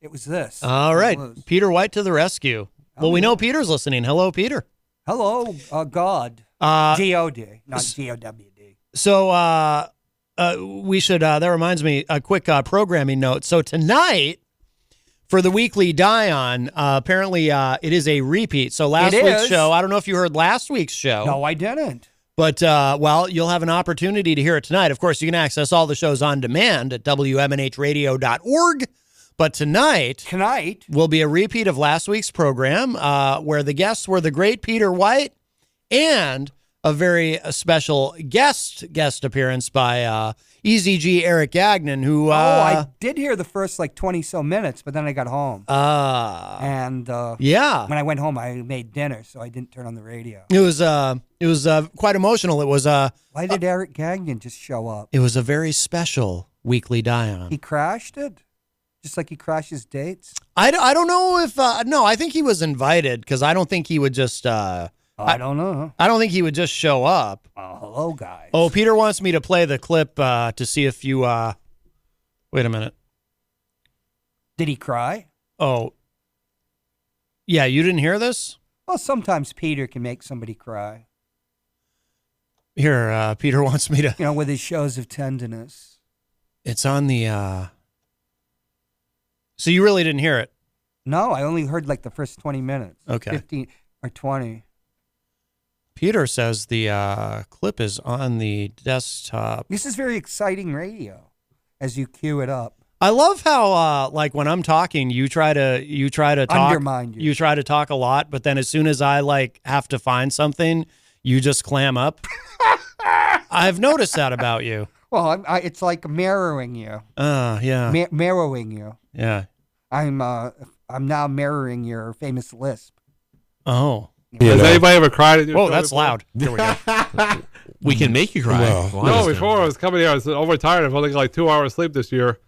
It was this. All right. Peter White to the rescue. Well, we know Peter's listening. Hello, Peter. Hello, God. G-O-D, not G-O-W-D. So we should, that reminds me, a quick programming note. So tonight, for the weekly Die-On, apparently it is a repeat. So last week's show, I don't know if you heard last week's show. No, I didn't. But, well, you'll have an opportunity to hear it tonight. Of course, you can access all the shows on demand at WMNHradio.org. But tonight will be a repeat of last week's program where the guests were the great Peter White and a very special guest appearance by Eazy-G Eric Gagnon, who... I did hear the first, 20-so minutes, but then I got home. And yeah. When I went home, I made dinner, so I didn't turn on the radio. It was quite emotional. It was... Why did Eric Gagnon just show up? It was a very special weekly Die-On. He crashed it? Just like he crashes dates? I don't know if... no, I think he was invited, because I don't think he would just... I don't know. I don't think he would just show up. Oh, hello, guys. Oh, Peter wants me to play the clip to see if you... wait a minute. Did he cry? Oh. Yeah, you didn't hear this? Well, sometimes Peter can make somebody cry. Here, Peter wants me to... with his shows of tenderness. It's on the... So you really didn't hear it? No, I only heard the first 20 minutes. Okay. 15 or 20. Peter says the clip is on the desktop. This is very exciting radio as you cue it up. I love how when I'm talking, you try to talk, undermine you. You try to talk a lot, but then as soon as I have to find something, you just clam up. I've noticed that about you. Well, it's like mirroring you. Yeah. Mirroring you. Yeah. I'm now mirroring your famous lisp. Oh. Has anybody ever cried at your Whoa, show that's before? loud. There we go. We can make you cry. Well, no, before I was coming here, I was overtired. I've only got 2 hours sleep this year.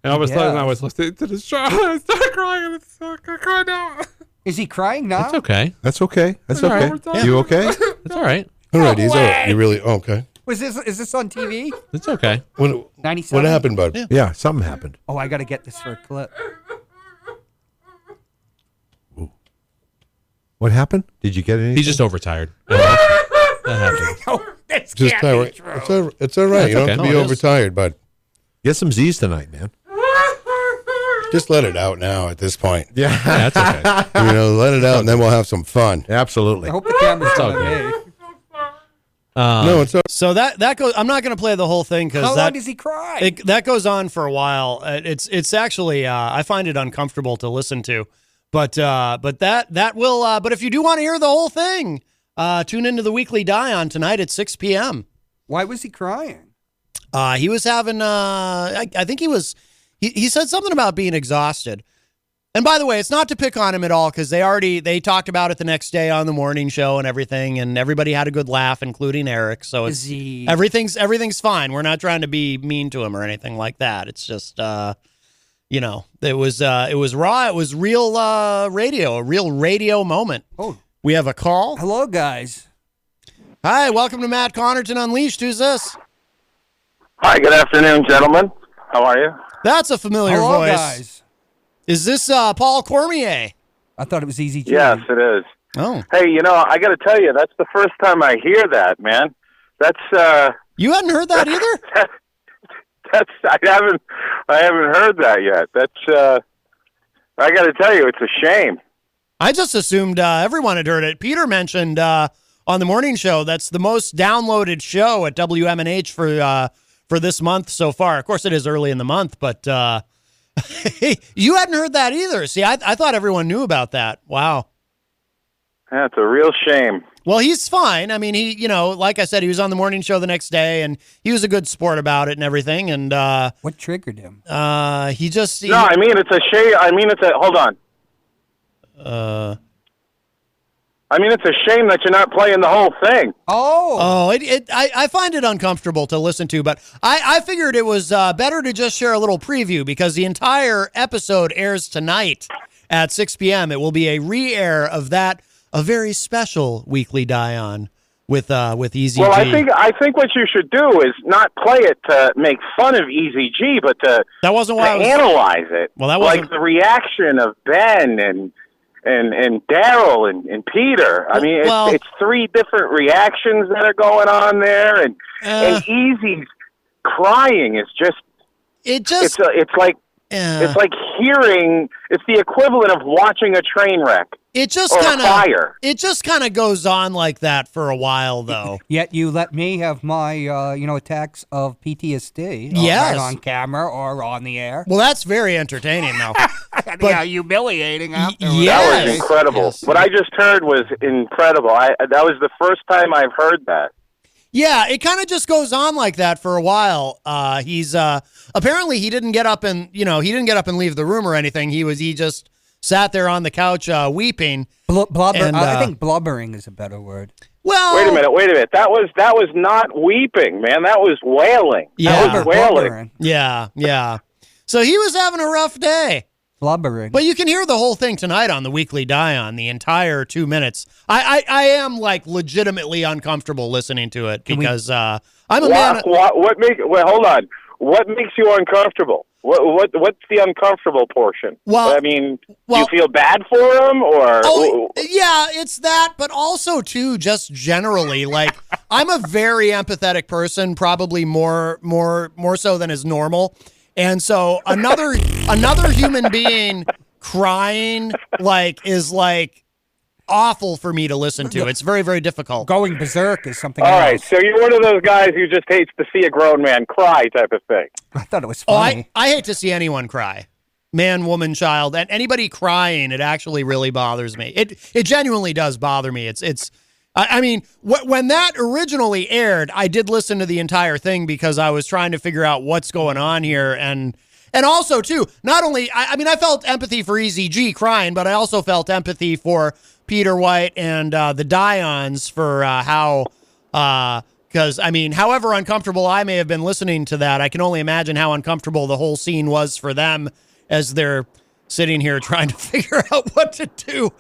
And all of a sudden, I was listening to the show. I started crying. I cry now. Is he crying now? It's okay. That's okay. That's All okay. right, You okay? It's all right. All right. He's all right. You really okay? Is this on TV? It's okay. What 97? happened, bud? Yeah, something happened. Oh, I got to get this for a clip. Ooh. What happened? Did you get anything? He's just overtired. That happens. Oh, this Just can't be true. It's all right. Yeah, You don't okay. have to be No, it is. overtired, bud. Get some Z's tonight, man. Just let it out now at this point. Yeah, that's okay. Let it out, and then we'll have some fun. Absolutely. I hope the camera's all on good. me. No, it's all So that goes. I'm not going to play the whole thing because How long does he cry? that goes on for a while. It's actually I find it uncomfortable to listen to, but that will. But if you do want to hear the whole thing, tune into the weekly Die-On tonight at 6 p.m. Why was he crying? He was having. I think he was. He said something about being exhausted. And by the way, it's not to pick on him at all because they talked about it the next day on the morning show and everything, and everybody had a good laugh, including Eric. So it's everything's fine. We're not trying to be mean to him or anything like that. It's just it was raw. It was real radio, a real radio moment. Oh, we have a call. hello, guys. Hi, welcome to Matt Connarton Unleashed. Who's this? Hi, good afternoon, gentlemen. How are you? That's a familiar Hello, voice. guys. Is this Paul Cormier? I thought it was Eazy-G. Yes, it is. Oh. Hey, I got to tell you, that's the first time I hear that, man. That's You hadn't heard that either? I haven't heard that yet. That's I got to tell you, it's a shame. I just assumed everyone had heard it. Peter mentioned on the morning show that's the most downloaded show at WMNH for this month so far. Of course, it is early in the month, but you hadn't heard that either. See, I thought everyone knew about that. Wow. That's a real shame. Well, he's fine. I mean, he, like I said, he was on the morning show the next day, and he was a good sport about it and everything. And What triggered him? he just No, I mean, it's a shame. Hold on. I mean, it's a shame that you're not playing the whole thing. Oh. I find it uncomfortable to listen to, but I figured it was better to just share a little preview because the entire episode airs tonight at 6 p.m. It will be a re-air of a very special weekly Die-On with Eazy-G. Well, I think what you should do is not play it to make fun of Eazy-G, but to analyze it. Well, that wasn't like the reaction of Ben and Daryl and Peter. I mean, it's three different reactions that are going on there, and Eazy's crying is just. It's like hearing. It's the equivalent of watching a train wreck. It just kind of goes on like that for a while, though. Yet you let me have my attacks of PTSD. Yes. Right on camera or on the air. Well, that's very entertaining, though. But humiliating afterwards. Yes. That was incredible. Yes. What I just heard was incredible. That was the first time I've heard that. Yeah, it kind of just goes on like that for a while. He's apparently he didn't get up and leave the room or anything. He just sat there on the couch weeping. I think blubbering is a better word. Well, wait a minute. That was not weeping, man. That was wailing. Yeah, that was wailing. Yeah. So he was having a rough day. Blubbering. But you can hear the whole thing tonight on the Weekly Die-On, the entire 2 minutes. I am like legitimately uncomfortable listening to it because I'm a man. Hold on. What makes you uncomfortable? What's the uncomfortable portion? Well, I mean, do you feel bad for him, or? Oh, yeah, it's that, but also too, just generally, like I'm a very empathetic person, probably more so than is normal, and so another human being crying is awful for me to listen to. It's very, very difficult. Going berserk is something All else. right, so you're one of those guys who just hates to see a grown man cry type of thing. I thought it was funny. I hate to see anyone cry. Man, woman, child, and anybody crying, it actually really bothers me. It genuinely does bother me. I mean, when that originally aired, I did listen to the entire thing because I was trying to figure out what's going on here, and also too, not only I felt empathy for Eazy-G crying, but I also felt empathy for Peter White and the Die-Ons for how, because, however uncomfortable I may have been listening to that, I can only imagine how uncomfortable the whole scene was for them as they're sitting here trying to figure out what to do.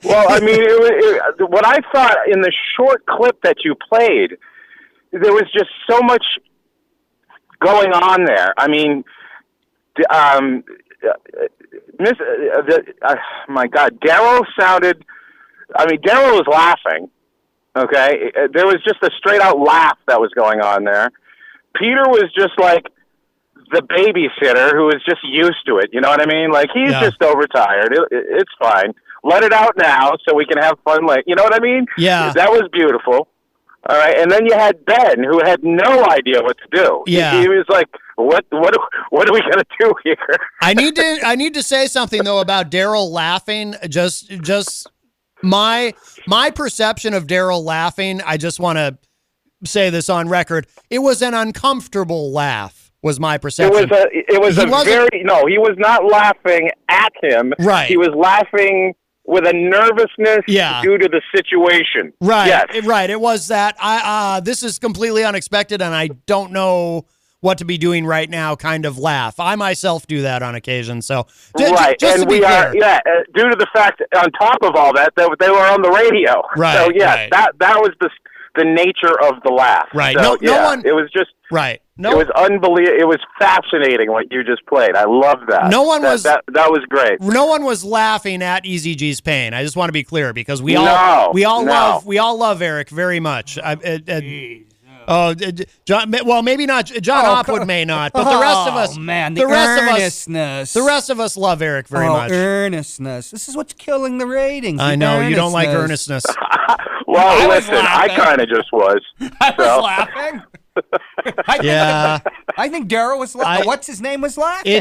Well, what I thought in the short clip that you played, there was just so much going on there. I mean, my God, Daryl was laughing. Okay, there was just a straight out laugh that was going on there. Peter was just like the babysitter who was just used to it. You know what I mean? Like he's just overtired. It's fine. Let it out now so we can have fun. Like, you know what I mean? Yeah, that was beautiful. All right, and then you had Ben, who had no idea what to do. Yeah, he was like, "What are we gonna do here?" I need to say something though about Daryl laughing. Just my perception of Daryl laughing. I just want to say this on record. It was an uncomfortable laugh. Was my perception? He was not laughing at him. Right. He was laughing with a nervousness due to the situation. Right. Yes. Right. It was that this is completely unexpected and I don't know what to be doing right now kind of laugh. I myself do that on occasion. So right. Just and to be we clear. are due to the fact on top of all that they were on the radio. Right. So yes, right. that was the nature of the laugh. Right. So, no one. It was just right. No, it was unbelievable. It was fascinating what you just played. I love that. No one was that was great. No one was laughing at Eazy-G's pain. I just want to be clear because we all love Eric very much. John. Well, maybe not. Jon Hopwood may not, but the rest of us. Man, the earnestness. The rest of us love Eric very much. Earnestness. This is what's killing the ratings. I know you don't like earnestness. Well, listen, I kind of just was. I was laughing. I think Daryl was laughing. What's his name was laughing?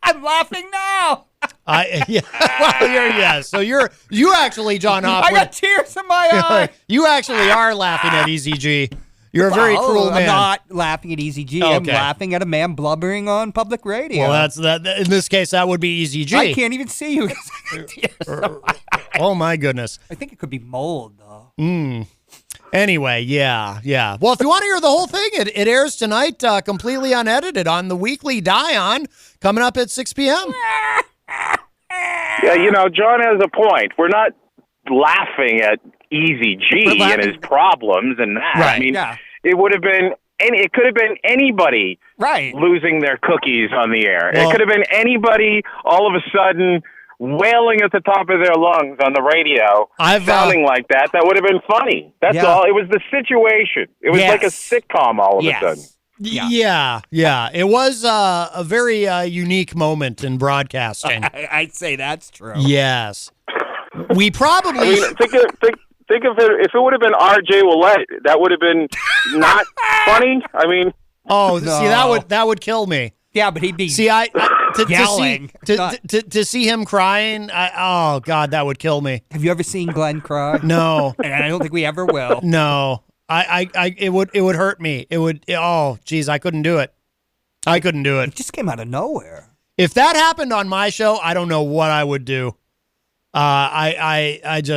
I'm laughing now. So you actually, Jon Hopwood. I got tears in my eyes. You actually are laughing at Eazy-G. You're a very cruel man. I'm not laughing at Eazy-G. Okay. I'm laughing at a man blubbering on public radio. Well, that's that. In this case, that would be Eazy-G. I can't even see you. Oh my goodness. I think it could be mold though. Anyway, yeah. Well, if you want to hear the whole thing, it airs tonight, completely unedited on the Weekly Die-On, coming up at 6 p.m. Yeah, John has a point. We're not laughing at Eazy-G and his problems and that. Right. I mean, it would have been it could have been anybody losing their cookies on the air. Well, it could have been anybody all of a sudden wailing at the top of their lungs on the radio, sounding like that. That would have been funny. That's all. It was the situation. It was like a sitcom all of a sudden. Yeah. It was a very unique moment in broadcasting. I'd say that's true. Yes. We probably... I mean, think of it, if it would have been R.J. Willette, that would have been not funny. I mean... Oh, no. See, that would kill me. Yeah, but he'd be yelling. To see him crying, oh, God, that would kill me. Have you ever seen Glenn cry? No. And I don't think we ever will. No. It would hurt me. Oh, geez, I couldn't do it. It just came out of nowhere. If that happened on my show, I don't know what I would do. I'd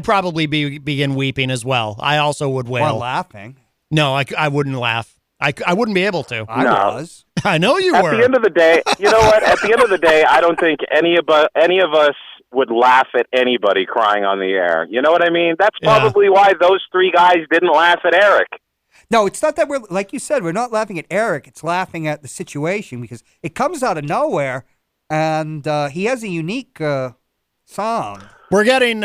probably begin weeping as well. I also would wail. Or laughing. No, I wouldn't laugh. I wouldn't be able to. I was. I know you were. At the end of the day, you know what? At the end of the day, I don't think any of us would laugh at anybody crying on the air. You know what I mean? That's probably why those three guys didn't laugh at Eric. No, it's not that we're, like you said, we're not laughing at Eric. It's laughing at the situation because it comes out of nowhere, and he has a unique sound. We're getting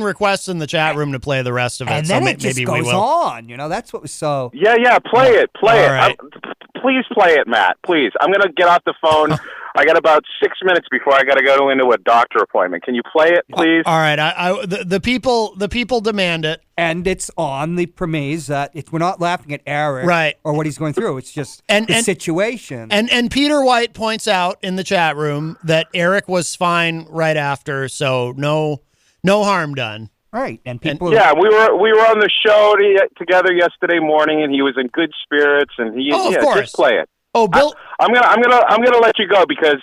requests in the chat room to play the rest of it. And then so it just maybe goes we will. on. You know, that's what was so. Yeah, play it. Right. Please play it, Matt. Please. I'm going to get off the phone. I got about 6 minutes before I got to go into a doctor appointment. Can you play it, please? All right. The people demand it, and it's on the premise that we're not laughing at Eric, right, or what he's going through. It's just the situation. And Peter White points out in the chat room that Eric was fine right after, so no harm done. Right, and people. We were on the show together yesterday morning, and he was in good spirits, and he. Of course. Just play it. Oh, Bill, I'm gonna let you go because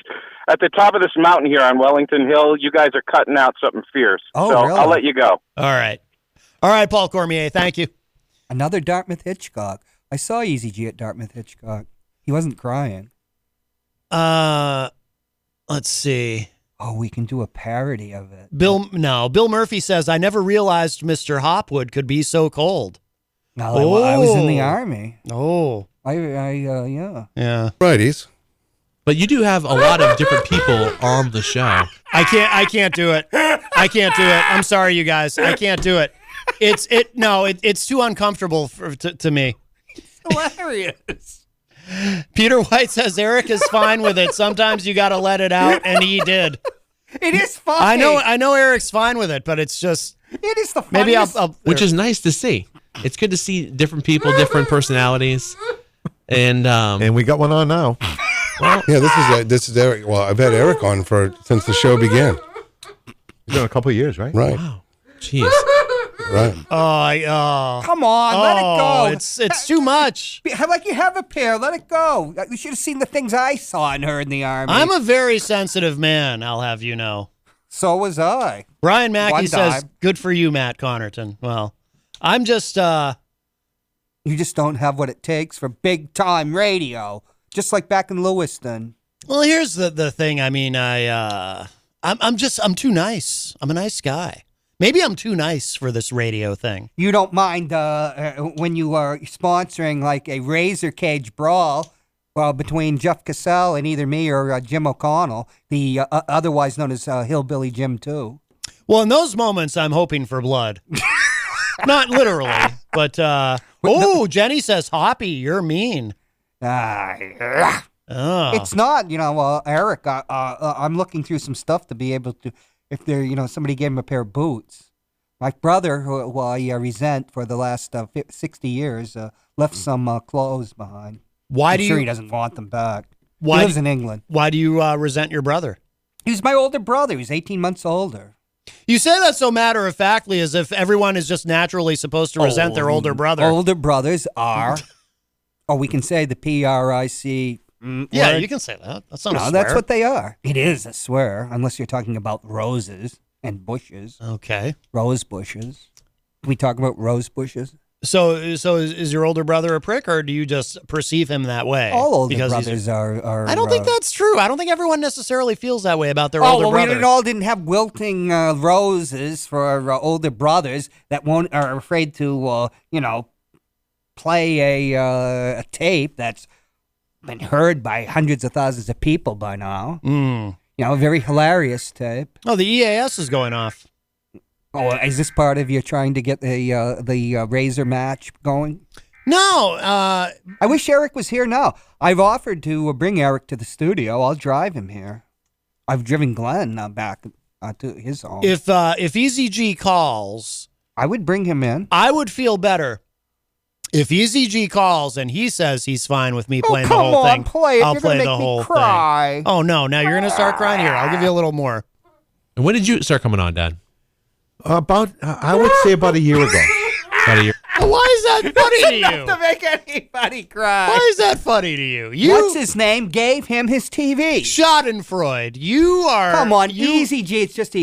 at the top of this mountain here on Wellington Hill, you guys are cutting out something fierce. Oh, so really? I'll let you go. All right, Paul Cormier, thank you. Another Dartmouth Hitchcock. I saw Eazy-G at Dartmouth Hitchcock. He wasn't crying. Let's see. Oh, we can do a parody of it. Bill Murphy says, I never realized Mr. Hopwood could be so cold. No, I was in the Army. Oh. Yeah. Righties. But you do have a lot of different people on the show. I can't do it. I'm sorry, you guys. I can't do it. It's too uncomfortable to me. It's hilarious. Peter White says Eric is fine with it. Sometimes you got to let it out, and he did. It is funny. I know Eric's fine with it, but it's just. It is the funniest. Maybe I'll which is nice to see. It's good to see different people, different personalities, and we got one on now. Well, yeah, this is Eric. Well, I've had Eric on since the show began. It's been a couple of years, right? Right. Wow. Jeez. Right. Come on, let it go. It's too much. Like you have a pair, let it go. You should have seen the things I saw and heard in the Army. I'm a very sensitive man, I'll have you know. So was I. Brian Mackey says, good for you, Matt Connarton. Well, I'm just... You just don't have what it takes for big-time radio. Just like back in Lewiston. Well, here's the thing. I mean, I'm too nice. I'm a nice guy. Maybe I'm too nice for this radio thing. You don't mind when you are sponsoring like a razor cage brawl between Jeff Cassell and either me or Jim O'Connell, the otherwise known as Hillbilly Jim 2. Well, in those moments, I'm hoping for blood. Not literally, but Jenny says, Hoppy, you're mean. It's not, Eric, I'm looking through some stuff to be able to, if there, somebody gave him a pair of boots. My brother, who I resent for the last 60 years, left some clothes behind. I'm sure he doesn't want them back. He lives in England. Why do you resent your brother? He's my older brother. He's 18 months older. You say that so matter-of-factly as if everyone is just naturally supposed to resent their older brother. Older brothers are, we can say the PRIC yeah, word. you can say that. That's not a swear. That's what they are. It is a swear, unless you're talking about roses and bushes. Okay. Rose bushes. Can we talk about rose bushes? So is your older brother a prick, or do you just perceive him that way? All older brothers are. I don't think that's true. I don't think everyone necessarily feels that way about their older brother. We all didn't have wilting roses for our older brothers that are afraid to, play a tape that's been heard by hundreds of thousands of people by now. A very hilarious tape. Oh, the EAS is going off. Oh, is this part of you trying to get the Razor match going? No. I wish Eric was here now. I've offered to bring Eric to the studio. I'll drive him here. I've driven Glenn back to his home. If Eazy-G calls, I would bring him in. I would feel better if Eazy-G calls and he says he's fine with me playing the whole thing. Play it. I'll You're play gonna the make whole me cry. thing. Oh no! Now you're gonna start crying. Here, I'll give you a little more. And when did you start coming on, Dad? I would say about a year ago. About a year. Why is that funny to you? To make anybody cry. Why is that funny to you? What's his name? Gave him his TV. Schadenfreude. You are. Come on, Eazy-G. It's just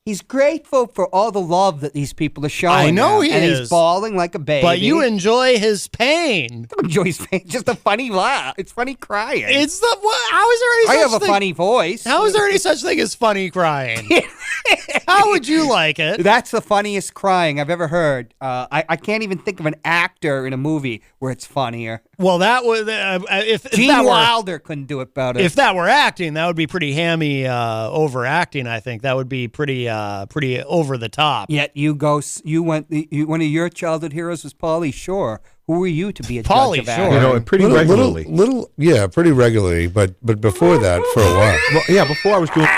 he's grateful for all the love that these people are showing. I know him, he and is. He's bawling like a baby. But you enjoy his pain. I don't enjoy his pain. Just a funny laugh. It's funny crying. It's the what? How is there any? I such have a thing? funny voice. How is there any such thing as funny crying? How would you like it? That's the funniest crying I've ever heard. I can't even think of an actor in a movie where it's funnier. Well, that was if Gene that Wilder couldn't do it better. If that were acting, that would be pretty hammy overacting. I think that would be pretty over the top. Yet one of your childhood heroes was Pauly Shore. Who were you to be a Pauly judge of Shore. acting? Pretty regularly. Pretty regularly. But before that, for a while. Well, yeah, before I was doing.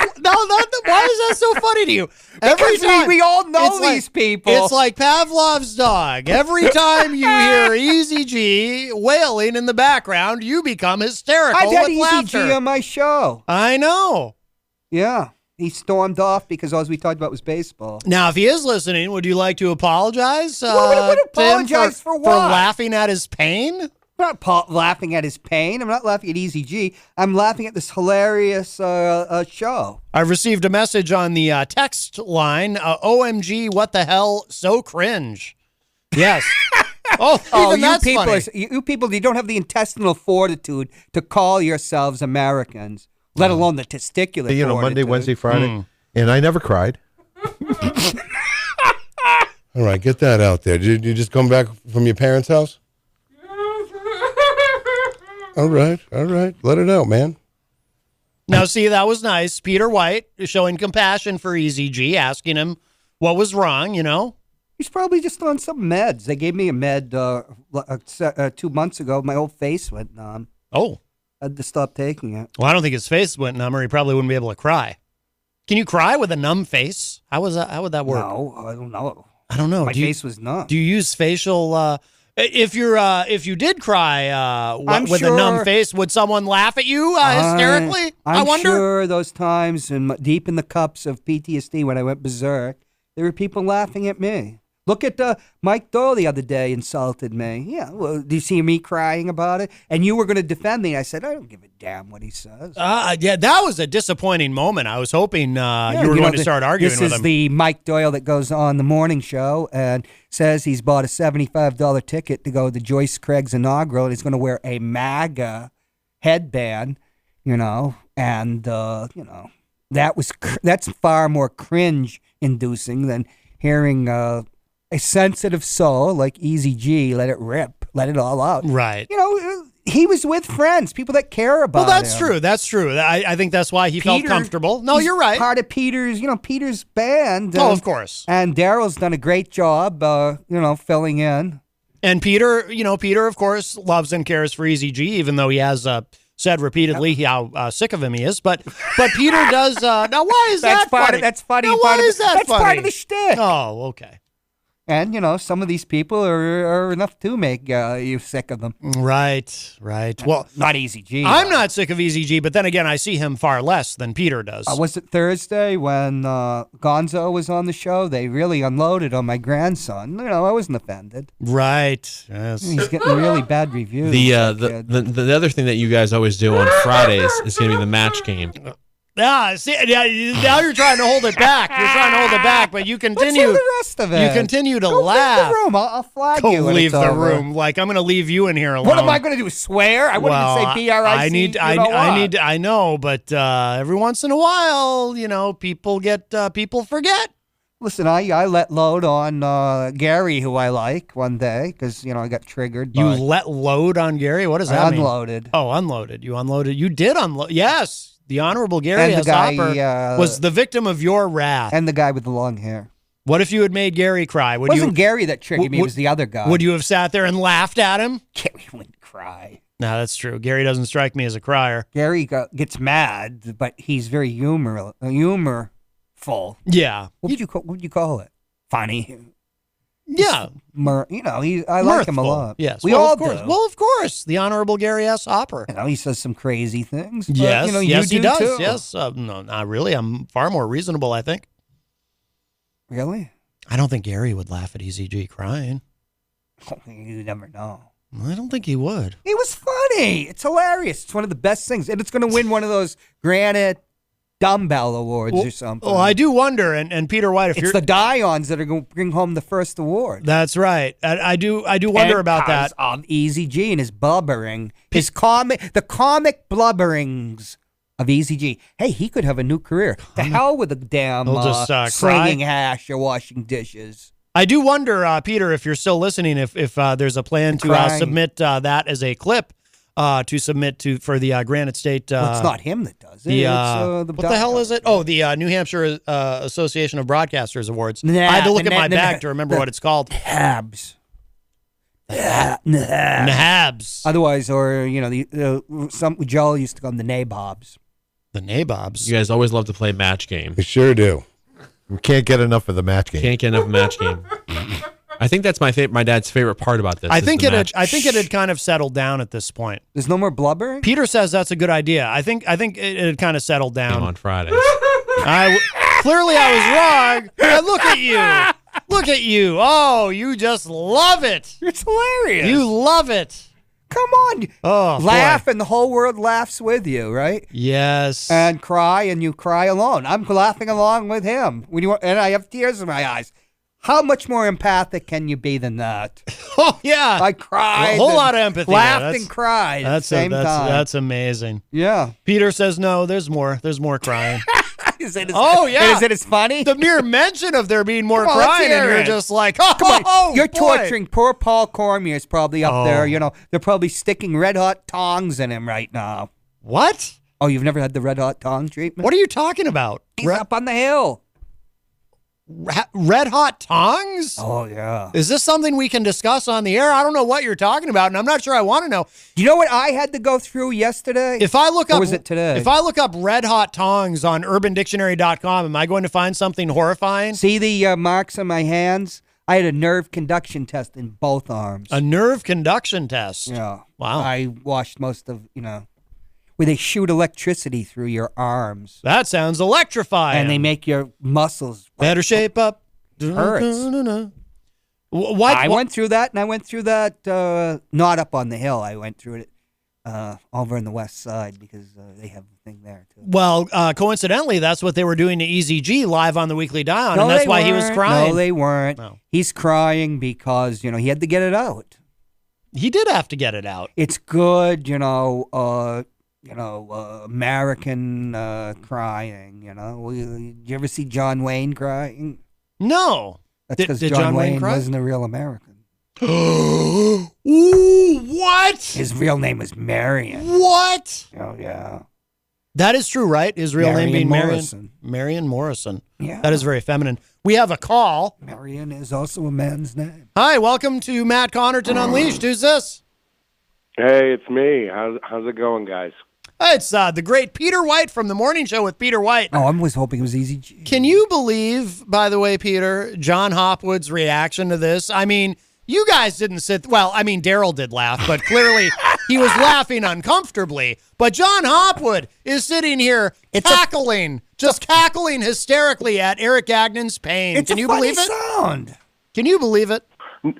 Why is that so funny to you? Because we all know these people. It's like Pavlov's dog. Every time you hear Eazy-G wailing in the background, you become hysterical I've had with Eazy-G laughter. on my show. I know. Yeah. He stormed off because all we talked about was baseball. Now, if he is listening, would you like to apologize? What would apologize for what? For laughing at his pain? I'm not laughing at his pain. I'm not laughing at Eazy-G. I'm laughing at this hilarious show. I've received a message on the text line. OMG, what the hell? So cringe. Yes. Even that's funny. You people, you don't have the intestinal fortitude to call yourselves Americans, let alone the testicular fortitude. Monday, Wednesday, Friday. And I never cried. All right, get that out there. Did you just come back from your parents' house? All right. Let it out, man. Now, see, that was nice. Peter White showing compassion for Eazy-G, asking him what was wrong, He's probably just on some meds. They gave me a med 2 months ago. My whole face went numb. Oh. I had to stop taking it. Well, I don't think his face went numb, or he probably wouldn't be able to cry. Can you cry with a numb face? How would that work? No, I don't know. I don't know. My face was numb. Do you use facial... If you did cry with a numb face, would someone laugh at you hysterically? I wonder. I'm sure those times deep in the cups of PTSD when I went berserk, there were people laughing at me. Look at Mike Doe the other day insulted me. Yeah, well, do you see me crying about it? And you were going to defend me. I said, I don't give a damn what he says. Yeah, that was a disappointing moment. I was hoping you were going to start arguing with him. This is the Mike Doyle that goes on the morning show and says he's bought a $75 ticket to go to Joyce Craig's inaugural. And he's going to wear a MAGA headband, and that's far more cringe-inducing than hearing a sensitive soul like Eazy-G let it rip, let it all out. Right. He was with friends, people that care about him. Well, that's true. That's true. I think that's why he felt comfortable. No, you're right. Part of Peter's band. Oh, of course. And Daryl's done a great job, filling in. And Peter, of course, loves and cares for Eazy-G, even though he has said repeatedly how sick of him he is. But Peter does. Now, why is that funny? That's funny. Now, why is that that's funny? part of the shtick. Oh, okay. And, some of these people are enough to make you sick of them. Right. Well, not Eazy-G. I'm not sick of Eazy-G, but then again, I see him far less than Peter does. Was it Thursday when Gonzo was on the show? They really unloaded on my grandson. I wasn't offended. Right. Yes. He's getting really bad reviews. The other thing that you guys always do on Fridays is going to be the match game. See, now you're trying to hold it back. You're trying to hold it back, but you continue. Let's hear the rest of it. You continue to Go laugh. leave the room. I'll flag Go you. when leave it's the over. room. Like I'm going to leave you in here alone. What am I going to do? Swear? I wouldn't even say B-R-I-C. I know, but every once in a while, people forget. Listen, I let load on Gary, who I like, one day because I got triggered. You let load on Gary? What does that mean? Unloaded. Oh, unloaded. You unloaded. You did unload. Yes. The Honorable Gary And the S. guy, Hopper was the victim of your wrath. And the guy with the long hair. What if you had made Gary cry? It wasn't Gary that triggered me. It was the other guy. Would you have sat there and laughed at him? Gary wouldn't cry. No, that's true. Gary doesn't strike me as a crier. Gary gets mad, but he's very humorful. Yeah. What would you call it? Funny. Yeah. I like him a lot. Yes. We all of course. do. Well, of course. The Honorable Gary S. Hopper. He says some crazy things. But, Yes. Yes, he does. Too. Yes. No, not really. I'm far more reasonable, I think. Really? I don't think Gary would laugh at Eazy-G crying. You never know. I don't think he would. It was funny. It's hilarious. It's one of the best things. And it's going to win one of those Granite Dumbbell Awards or something. Well, I do wonder, and Peter White, if it's the Dions that are going to bring home the first award. That's right. I do wonder about that. Of Eazy-G and his blubbering, the comic blubberings of Eazy-G. Hey, he could have a new career. To hell with the damn slinging hash or washing dishes. I do wonder, Peter, if you're still listening, if there's a plan to submit that as a clip. To submit for the Granite State. It's not him that does it. What the hell is it? Oh, the New Hampshire Association of Broadcasters Awards. I had to look at my bag to remember what it's called. Habs. Nahabs. Otherwise, or some Joel used to call them the Nabobs. The Nabobs. You guys always love to play match game. We sure do. We can't get enough of the match game. Can't get enough of match game. I think that's my dad's favorite part about this. I think it had kind of settled down at this point. There's no more blubbering? Peter says that's a good idea. I think it had kind of settled down on Fridays. Clearly I was wrong. And look at you. Look at you. Oh, you just love it. It's hilarious. You love it. Come on. Oh, laugh boy. And the whole world laughs with you, right? Yes. And cry and you cry alone. I'm laughing along with him. And I have tears in my eyes. How much more empathic can you be than that? Oh, yeah. I cried. A whole lot of empathy. Laughed and cried at the same time. That's amazing. Yeah. Peter says, no, there's more. There's more crying. Is it as funny? The mere mention of there being more crying, and you're just like, you're torturing poor Paul Cormier is probably up there. They're probably sticking red hot tongs in him right now. What? Oh, you've never had the red hot tong treatment? What are you talking about? He's up on the hill. Red hot tongs? Oh, yeah. Is this something we can discuss on the air? I don't know what you're talking about, and I'm not sure I want to know. You know what I had to go through yesterday? If I look up, or was it today? If I look up red hot tongs on urbandictionary.com, am I going to find something horrifying? See the marks on my hands? I had a nerve conduction test in both arms. A nerve conduction test? Yeah. Wow. I watched most of, where they shoot electricity through your arms. That sounds electrifying. And they make your muscles better shape up. Hurts. I went through that, and I went through that not up on the hill. I went through it over on the west side because they have a thing there too. Well, coincidentally, that's what they were doing to Eazy-G live on the Weekly Dion, and that's why he was crying. No, they weren't. No. He's crying because he had to get it out. He did have to get it out. It's good, American crying, Did you ever see John Wayne crying? No. That's because John Wayne wasn't a real American. Ooh, what? His real name was Marion. What? Oh, yeah. That is true, right? His real name being Morrison. Marion Morrison. Yeah. That is very feminine. We have a call. Marion is also a man's name. Hi, welcome to Matt Connarton Unleashed. Who's this? Hey, it's me. How's it going, guys? It's the great Peter White from The Morning Show with Peter White. Oh, I was hoping it was Eazy-G. Can you believe, by the way, Peter, Jon Hopwood's reaction to this? I mean, you guys didn't sit... Well, I mean, Daryl did laugh, but clearly he was laughing uncomfortably. But Jon Hopwood is sitting here cackling hysterically at Eric Gagnon's pain. Can you believe it? Sound. Can you believe it? You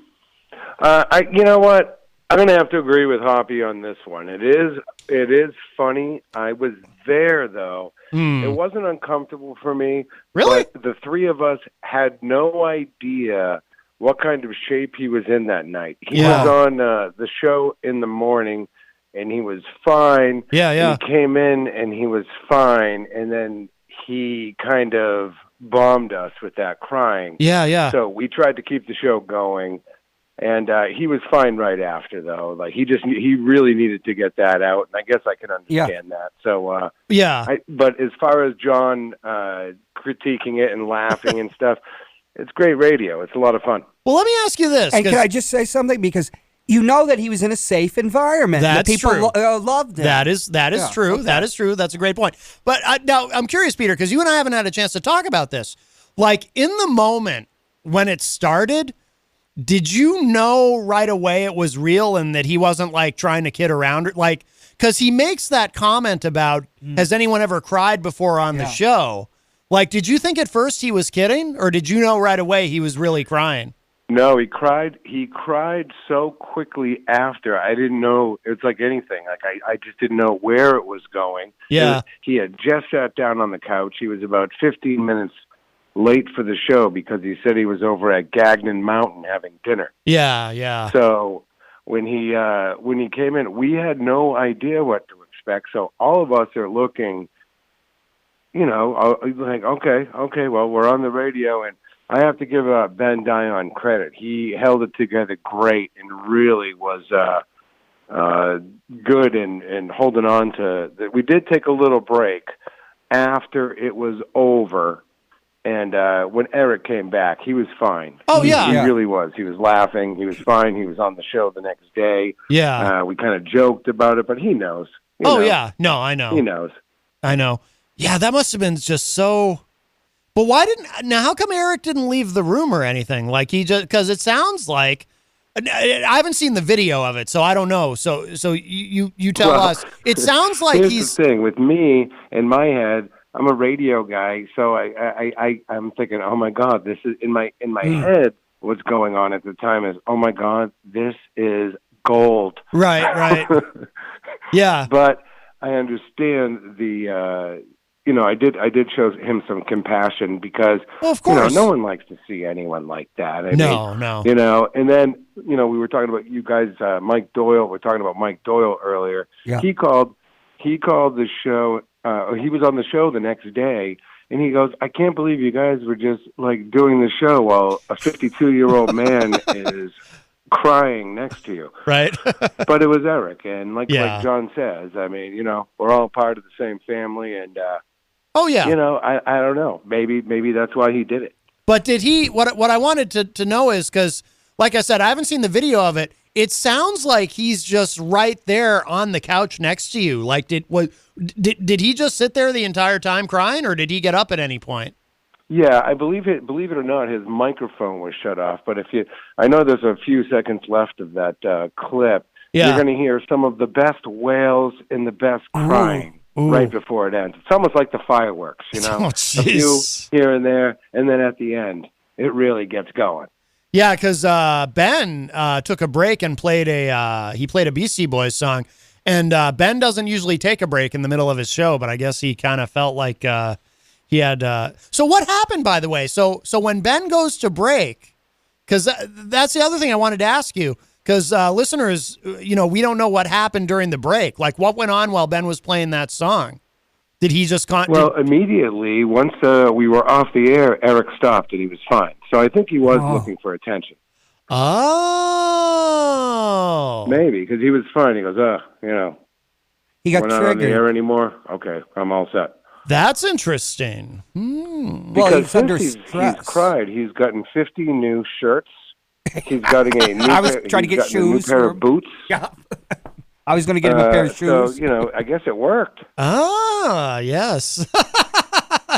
know what? I'm going to have to agree with Hoppy on this one. It is funny. I was there, though. It wasn't uncomfortable for me. Really? But the three of us had no idea what kind of shape he was in that night. He was on the show in the morning, and he was fine. Yeah. He came in, and he was fine, and then he kind of bombed us with that crying. Yeah. So we tried to keep the show going. And he was fine right after, though. Like he really needed to get that out, and I guess I can understand that. So but as far as John critiquing it and laughing and stuff, it's great radio. It's a lot of fun. Well, let me ask you this. And can I just say something? Because you know that he was in a safe environment. That's that people true. Loved him. That is true. Okay. That is true. That's a great point. But now I'm curious, Peter, because you and I haven't had a chance to talk about this. Like in the moment when it started, did you know right away it was real and that he wasn't like trying to kid around? Like, because he makes that comment about, has anyone ever cried before on the show? Like, did you think at first he was kidding, or did you know right away he was really crying? No, he cried. He cried so quickly after. I didn't know. It's like anything. Like I just didn't know where it was going. Yeah. He had just sat down on the couch. He was about 15 minutes late for the show because he said he was over at Gagnon Mountain having dinner. Yeah. So when he came in, we had no idea what to expect. So all of us are looking, like, okay, well, we're on the radio, and I have to give Ben Dion credit. He held it together great and really was good in holding on to. We did take a little break after it was over. And when Eric came back, he was fine. Oh, He yeah. really was. He was laughing. He was fine. He was on the show the next day. Yeah. We kind of joked about it, but he knows. Yeah. No, I know. He knows. I know. Yeah, that must have been just so... But how come Eric didn't leave the room or anything? Like because it sounds like... I haven't seen the video of it, so I don't know. So you tell us. It sounds like here's the thing. With me, in my head... I'm a radio guy, so I'm thinking, oh my God, this is in my head. What's going on at the time is, oh my God, this is gold. Right. Yeah. But I understand I did show him some compassion because, of course, no one likes to see anyone like that. No. And then we were talking about you guys, Mike Doyle. We're talking about Mike Doyle earlier. Yeah. He called the show. He was on the show the next day, and he goes, I can't believe you guys were just, like, doing the show while a 52-year-old man is crying next to you. Right. But it was Eric, and like John says, I mean, we're all part of the same family, and, I don't know. Maybe that's why he did it. But did he, what I wanted to know is, because, like I said, I haven't seen the video of it. It sounds like he's just right there on the couch next to you. Like, did he just sit there the entire time crying, or did he get up at any point? Yeah, I believe it or not, his microphone was shut off. But I know there's a few seconds left of that clip. Yeah. You're going to hear some of the best wails and the best crying right before it ends. It's almost like the fireworks, Oh, a few here and there, and then at the end, it really gets going. Yeah, because Ben took a break and played a Beastie Boys song, and Ben doesn't usually take a break in the middle of his show, but I guess he kind of felt like he had. So what happened, by the way? So when Ben goes to break, because that's the other thing I wanted to ask you, because listeners, we don't know what happened during the break. Like, what went on while Ben was playing that song? Did he just immediately, once we were off the air, Eric stopped and he was fine. So I think he was looking for attention. Oh. Maybe, because he was fine. He goes, he got we're not triggered. on the air anymore? Okay, I'm all set. That's interesting. Well, he's under stress. He's cried. He's gotten 50 new shirts. He's getting a new, I was trying to get shoes. A new pair of boots. Yeah. I was going to get him a pair of shoes. So, I guess it worked. Ah, yes.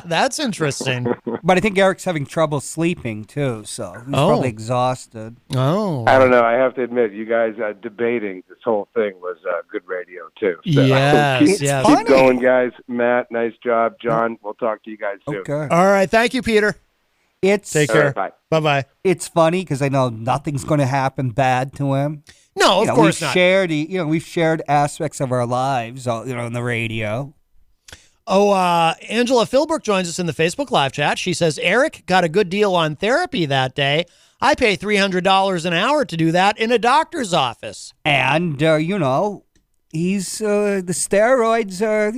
That's interesting. But I think Eric's having trouble sleeping, too, so he's probably exhausted. Oh. I don't know. I have to admit, you guys debating this whole thing was good radio, too. So yes, keep going, guys. Matt, nice job. John, we'll talk to you guys soon. Okay. All right. Thank you, Peter. Take care. Right, Bye-bye. It's funny because I know nothing's going to happen bad to him. No, of course not. We've shared aspects of our lives, on the radio. Oh, Angela Philbrook joins us in the Facebook live chat. She says, Eric got a good deal on therapy that day. I pay $300 an hour to do that in a doctor's office. And, he's, the steroids are,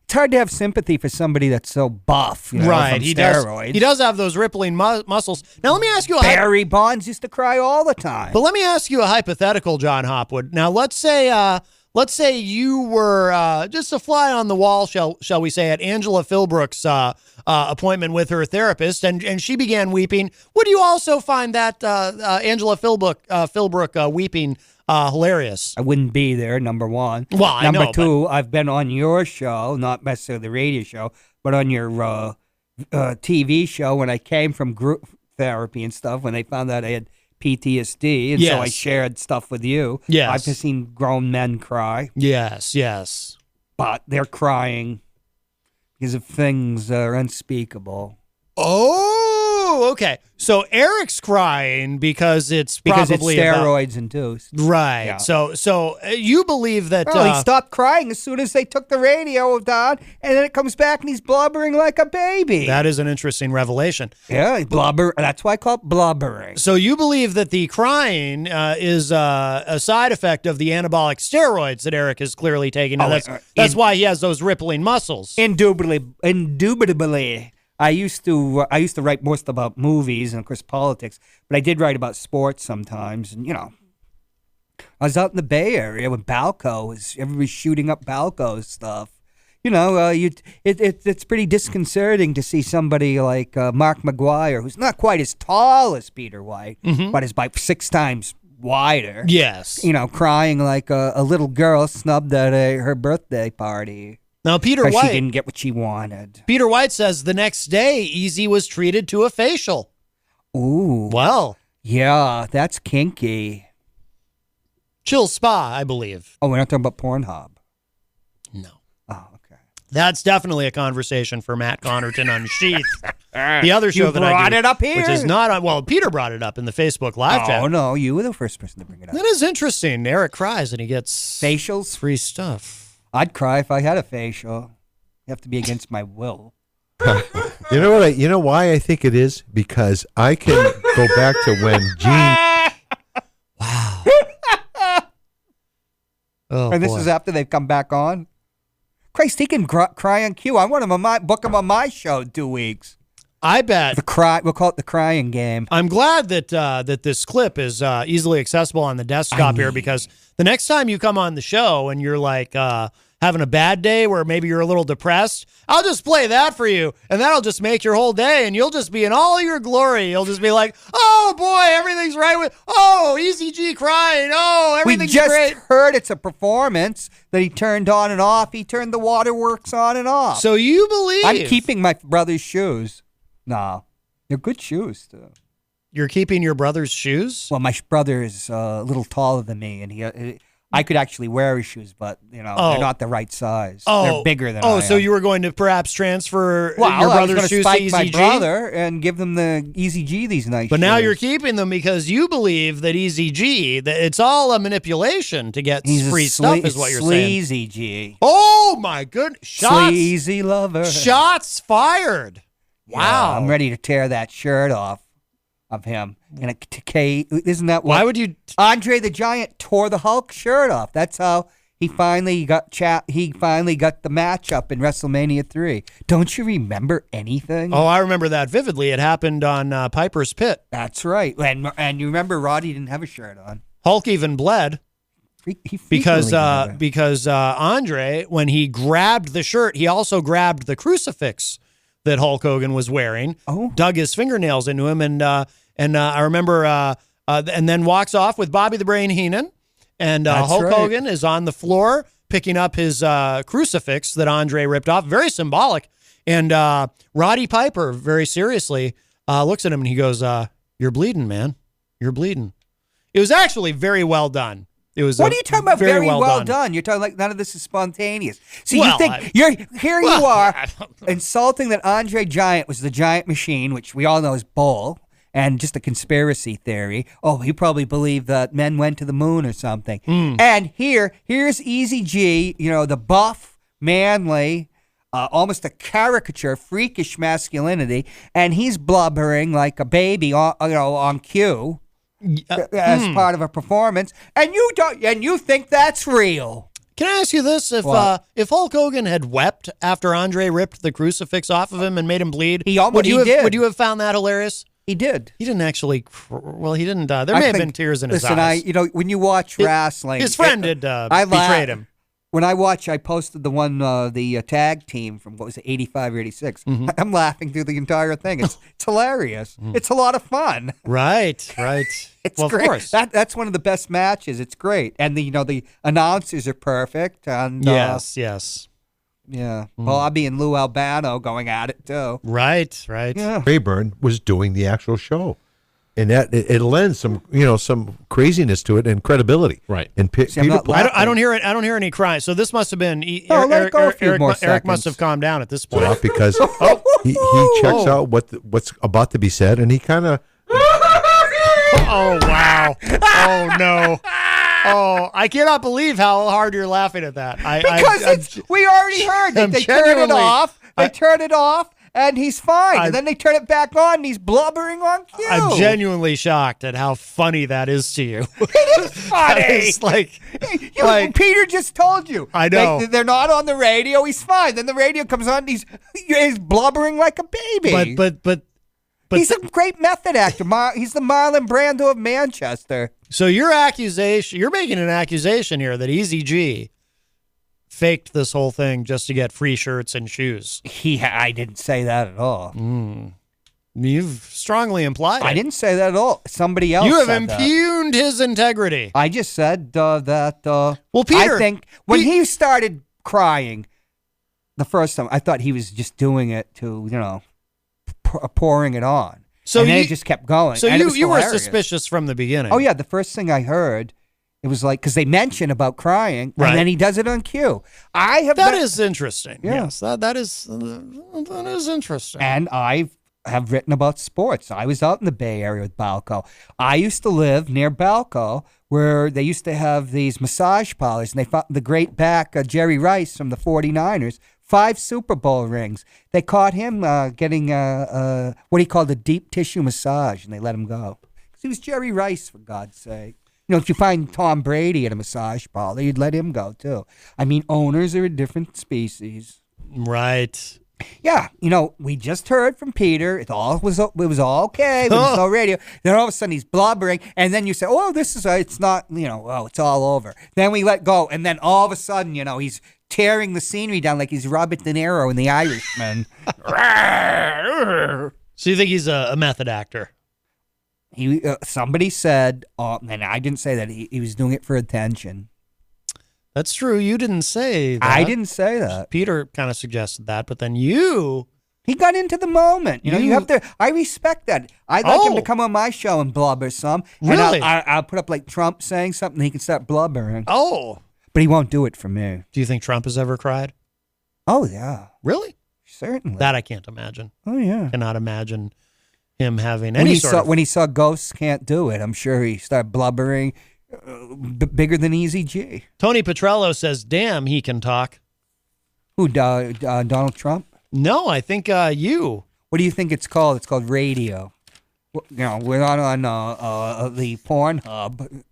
it's hard to have sympathy for somebody that's so buff, right? From He steroids. does have those rippling muscles. Now, let me ask you Barry Bonds used to cry all the time. But let me ask you a hypothetical, Jon Hopwood. Now, let's say you were just a fly on the wall, shall we say, at Angela Philbrook's appointment with her therapist, and she began weeping. Would you also find that Angela Philbrook weeping hilarious? I wouldn't be there, number one. Well, I know. Number two, I've been on your show, not necessarily the radio show, but on your TV show when I came from group therapy and stuff, when they found out I had PTSD, and so I shared stuff with you. Yes. I've just seen grown men cry. Yes. But they're crying because of things that are unspeakable. Oh, okay. So Eric's crying because it's probably steroids induced. Right. Yeah. So you believe that he stopped crying as soon as they took the radio down, and then it comes back and he's blubbering like a baby. That is an interesting revelation. Yeah, blubber. That's why I call it blubbering. So you believe that the crying is a side effect of the anabolic steroids that Eric is clearly taking. Now, that's why he has those rippling muscles. Indubitably. I used to write most about movies and, of course, politics, but I did write about sports sometimes. And, I was out in the Bay Area when everybody's shooting up Balco's stuff. It's pretty disconcerting to see somebody like Mark McGuire, who's not quite as tall as Peter White, but is like 6 times wider. Yes. Crying like a little girl snubbed at her birthday party. Now, Peter White, she didn't get what she wanted. Peter White says the next day, Eazy was treated to a facial. Ooh. Well. Yeah, that's kinky. Chill Spa, I believe. Oh, we're not talking about Pornhub? No. Oh, okay. That's definitely a conversation for Matt Connarton Unsheathed. The other show that I do. You brought it up here. Which is not, Peter brought it up in the Facebook live chat. Oh, no, you were the first person to bring it up. That is interesting. Eric cries and he gets facials, free stuff. I'd cry if I had a facial. You have to be against my will. You know what? You know why I think it is? Because I can go back to when Gene. Wow. Oh, and this is after they've come back on. Christ, he can cry on cue. I want him book him on my show in 2 weeks. I bet we'll call it the crying game. I'm glad that this clip is easily accessible on the desktop here, because the next time you come on the show and you're like having a bad day where maybe you're a little depressed, I'll just play that for you, and that'll just make your whole day, and you'll just be in all your glory. You'll just be like, oh boy, everything's right with, Eazy-G crying, everything's great. We just heard it's a performance that he turned on and off. He turned the waterworks on and off. So you believe? I'm keeping my brother's shoes. No, they're good shoes, too. You're keeping your brother's shoes? Well, my brother is a little taller than me, and I could actually wear his shoes, but they're not the right size. They're bigger than I am. So you were going to perhaps transfer your brother's shoes to Eazy-G? My brother and give them the Eazy-G these nice But shoes. now you're keeping them because you believe that Eazy-G, that it's all a manipulation to get free stuff, is what you're saying. Sleazy G. Oh my goodness! Sleazy lover. Shots fired. Wow. Yeah, I'm ready to tear that shirt off of him. And isn't that what? Why would you? Andre the Giant tore the Hulk shirt off. That's how he finally got the match up in WrestleMania 3. Don't you remember anything? Oh, I remember that vividly. It happened on Piper's Pit. That's right. And you remember Roddy didn't have a shirt on. Hulk even bled. Because Andre, when he grabbed the shirt, he also grabbed the crucifix that Hulk Hogan was wearing, dug his fingernails into him, and I remember, and then walks off with Bobby the Brain Heenan, and Hulk Hogan is on the floor picking up his crucifix that Andre ripped off, very symbolic, and Roddy Piper, very seriously, looks at him and he goes, "You're bleeding, man. You're bleeding." It was actually very well done. It was. What are you talking about? Very well done. done. You're talking like none of this is spontaneous. So Well, you think you are insulting that Andre Giant was the giant machine, which we all know is bull and just a conspiracy theory. Oh, he probably believed that men went to the moon or something. And here's Eazy-G, the buff, manly, almost a caricature, freakish masculinity, and he's blubbering like a baby on cue. As part of a performance, and you think that's real. Can I ask you this? If Hulk Hogan had wept after Andre ripped the crucifix off of him and made him bleed, would you have found that hilarious? He did. He didn't actually. Well, he didn't. There may have been tears in his eyes. When you watch wrestling, his friend had betrayed him. When I posted the one, the tag team from, what was it, 85 or 86. I'm laughing through the entire thing. It's hilarious. It's a lot of fun. Right. It's well, great. Of course. That's one of the best matches. It's great. And the announcers are perfect. And yes. Yeah. Bobby and Lou Albano going at it, too. Right. Yeah. Rayburn was doing the actual show. And that it lends some craziness to it and credibility. Right. And I don't hear it. I don't hear any crying. So this must have been Eric must have calmed down at this point. Well, because he checks out what's about to be said, and he kind of. Oh wow! Oh no! Oh, I cannot believe how hard you're laughing at that. We already heard that they turn it off. They turn it off. And he's fine. And then they turn it back on, and he's blubbering on cue. I'm genuinely shocked at how funny that is to you. It is funny. It's like Peter just told you. I know. They're not on the radio. He's fine. Then the radio comes on, and he's blubbering like a baby. But he's a great method actor. He's the Marlon Brando of Manchester. So you're making an accusation here that Eazy-G faked this whole thing just to get free shirts and shoes. I didn't say that at all. You've strongly implied it. I didn't say that at all. Somebody else. You have said impugned his integrity. I just said that. Well, Peter, I think when he started crying the first time, I thought he was just doing it to pouring it on. So they just kept going. So you were suspicious from the beginning. Oh yeah, the first thing I heard. It was like, because they mention about crying, and then he does it on cue. That is interesting. Yeah. Yes, that is interesting. And I have written about sports. I was out in the Bay Area with Balco. I used to live near Balco, where they used to have these massage parlors, and they found the great back Jerry Rice from the 49ers, 5 Super Bowl rings. They caught him getting what he called a deep tissue massage, and they let him go. Because he was Jerry Rice, for God's sake. If you find Tom Brady at a massage parlor, you'd let him go, too. I mean, owners are a different species. Right. Yeah. We just heard from Peter. It was all okay. There was no radio. Then all of a sudden he's blubbering. And then you say, it's not, it's all over. Then we let go. And then all of a sudden, he's tearing the scenery down like he's Robert De Niro in The Irishman. So you think he's a method actor? Somebody said, and I didn't say that, he was doing it for attention. That's true. You didn't say that. I didn't say that. Peter kind of suggested that, but then he got into the moment. You have to. I respect that. I'd like him to come on my show and blubber some. Really? And I'll put up like Trump saying something. He can start blubbering. Oh. But he won't do it for me. Do you think Trump has ever cried? Oh yeah. Really? Certainly. That I can't imagine. Oh yeah. Cannot imagine him having when he saw Ghosts Can't Do It, I'm sure he started blubbering bigger than Eazy-G. Tony Petrello says, damn, he can talk. Who, Donald Trump? No, I think you. What do you think it's called? It's called radio. We're not on the Pornhub.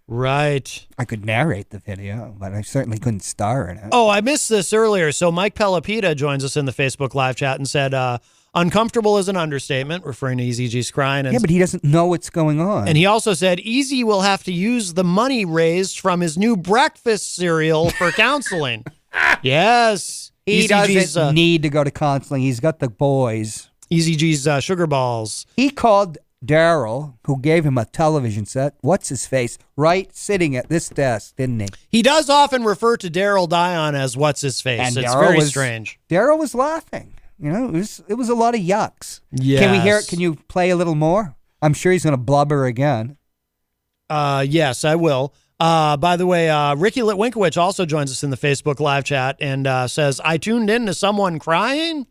Right. I could narrate the video, but I certainly couldn't star in it. Oh, I missed this earlier. So Mike Pelopita joins us in the Facebook live chat and said, uncomfortable is an understatement, referring to Eazy-G's crying. Yeah, but he doesn't know what's going on. And he also said, Eazy will have to use the money raised from his new breakfast cereal for counseling. Yes. He doesn't need to go to counseling. He's got the boys. Eazy-G's sugar balls. He called Daryl, who gave him a television set, what's his face, right sitting at this desk, didn't he? He does often refer to Daryl Dion as what's his face. And it's very strange. Daryl was laughing. It was a lot of yucks. Yes. Can we hear it? Can you play a little more? I'm sure he's going to blubber again. Yes, I will. By the way, Ricky Litwinkowicz also joins us in the Facebook live chat and says, I tuned in to someone crying.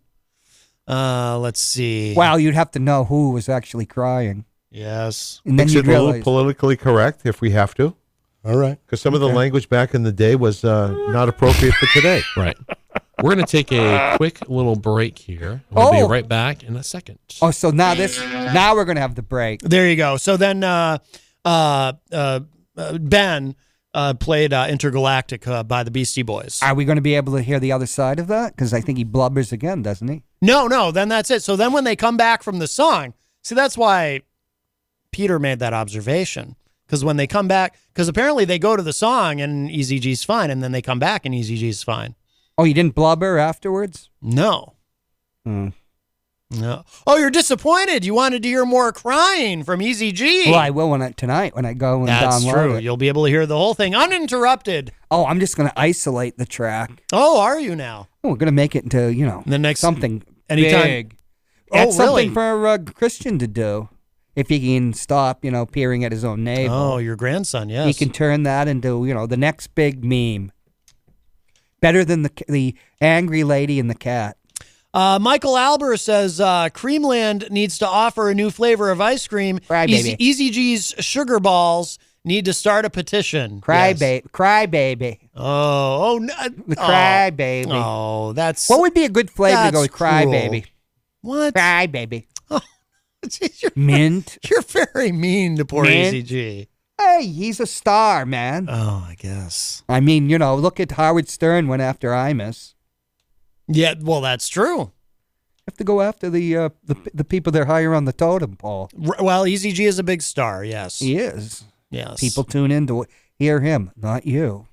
Let's see. Wow, you'd have to know who was actually crying. Yes. And then Makes you'd it a little realize. politically correct if we have to. All right. Because some of the language back in the day was not appropriate for today. Right. We're going to take a quick little break here. We'll be right back in a second. Oh, so now we're going to have the break. There you go. So then Ben played Intergalactic by the Beastie Boys. Are we going to be able to hear the other side of that? Because I think he blubbers again, doesn't he? No, then that's it. So then when they come back from the song, see, that's why Peter made that observation. Because when they come back, because apparently they go to the song and Eazy-G's fine, and then they come back and Eazy-G's fine. Oh, you didn't blubber afterwards? No. No. Oh, you're disappointed. You wanted to hear more crying from Eazy-G. Well, I will tonight when I go and That's download true. it. You'll be able to hear the whole thing uninterrupted. Oh, I'm just going to isolate the track. Oh, are you now? Oh, we're going to make it into, the next something anytime. big. Oh, That's really? something for Christian to do. If he can stop, peering at his own navel. Oh, your grandson, yes. He can turn that into, the next big meme. Better than the angry lady and the cat. Michael Albert says Creamland needs to offer a new flavor of ice cream. Cry baby. Eazy-G's sugar balls need to start a petition. Cry baby. Oh, no. The cry baby. Oh, that's... What would be a good flavor to go with that's cry cruel. baby? What? Cry baby. You're, Mint. You're very mean to poor Mint. Eazy-G. Hey, he's a star, man. Oh, I guess. I mean, look at Howard Stern went after Imus. Yeah, well, that's true. Have to go after the people they're higher on the totem pole. Well, Eazy-G is a big star, yes. He is. Yes. People tune in to hear him, not you.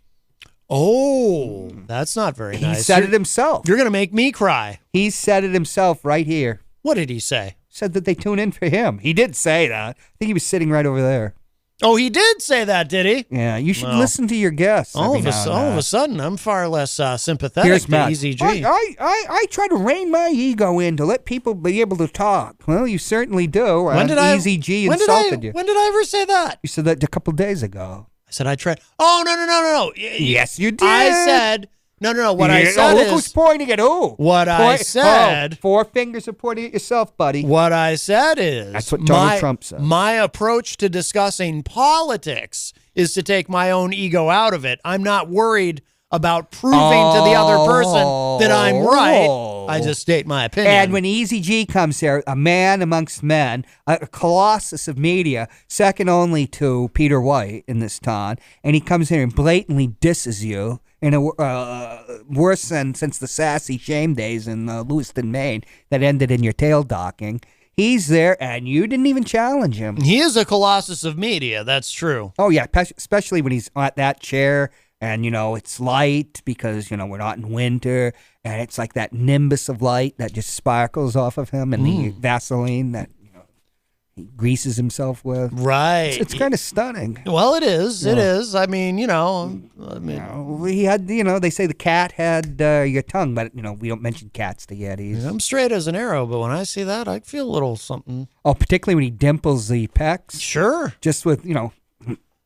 Oh, that's not very nice. He said it himself. You're going to make me cry. He said it himself right here. What did he say? Said that they tune in for him. He did say that. I think he was sitting right over there. Oh, he did say that, did he? Yeah, you should listen to your guests. All of a sudden, I'm far less sympathetic Here's to Matt. Eazy-G. I try to rein my ego in to let people be able to talk. Well, you certainly do. When did Eazy-G insulted you. When did I ever say that? You said that a couple days ago. I said I tried. Oh, no. Yes, you did. I said, no. What I said look is... who's pointing at who. I said... 4 fingers are pointing at yourself, buddy. What I said is... That's what Donald Trump said. My approach to discussing politics is to take my own ego out of it. I'm not worried about proving to the other person that I'm right. I just state my opinion. And when Eazy-G comes here, a man amongst men, a colossus of media, second only to Peter White in this town, and he comes here and blatantly disses you in a worse than since the sassy shame days in Lewiston, Maine, that ended in your tail docking. He's there, and you didn't even challenge him. He is a colossus of media. That's true. Oh, yeah, especially when he's at that chair. And, it's light because, we're not in winter. And it's like that nimbus of light that just sparkles off of him and the Vaseline that, he greases himself with. Right. It's kind of stunning. Well, it is. Yeah. It is. I mean, he had, they say the cat had your tongue, but, we don't mention cats to Yetis. I'm straight as an arrow, but when I see that, I feel a little something. Oh, particularly when he dimples the pecs. Sure. Just with,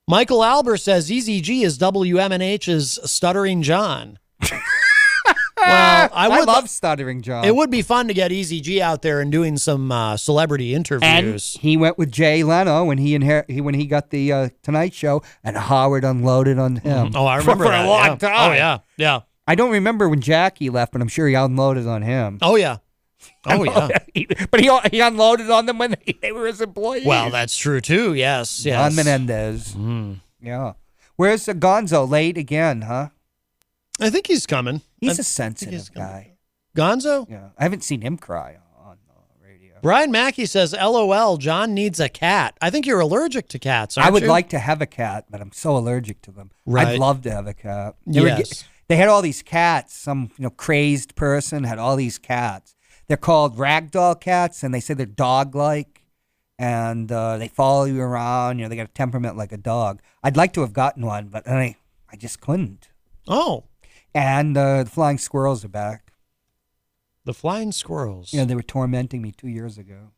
Michael Albert says Eazy-G is WMNH's Stuttering John. Well, I love Stuttering John. It would be fun to get Eazy-G out there and doing some celebrity interviews. And he went with Jay Leno when he got the Tonight Show, and Howard unloaded on him. Oh, I remember for a long time. Oh yeah. I don't remember when Jackie left, but I'm sure he unloaded on him. Oh yeah. But he unloaded on them when they were his employees. Well, that's true too. Yes. Don Menendez. Yeah. Where's Gonzo? Late again, huh? I think he's coming. He's a sensitive guy. Gonzo? Yeah. I haven't seen him cry on the radio. Brian Mackey says, LOL, John needs a cat. I think you're allergic to cats, aren't you? I would like to have a cat, but I'm so allergic to them. Right. I'd love to have a cat. Yes. They had all these cats. Some crazed person had all these cats. They're called ragdoll cats, and they say they're dog-like, and they follow you around. They got a temperament like a dog. I'd like to have gotten one, but I just couldn't. Oh. And the flying squirrels are back. The flying squirrels? Yeah, they were tormenting me 2 years ago.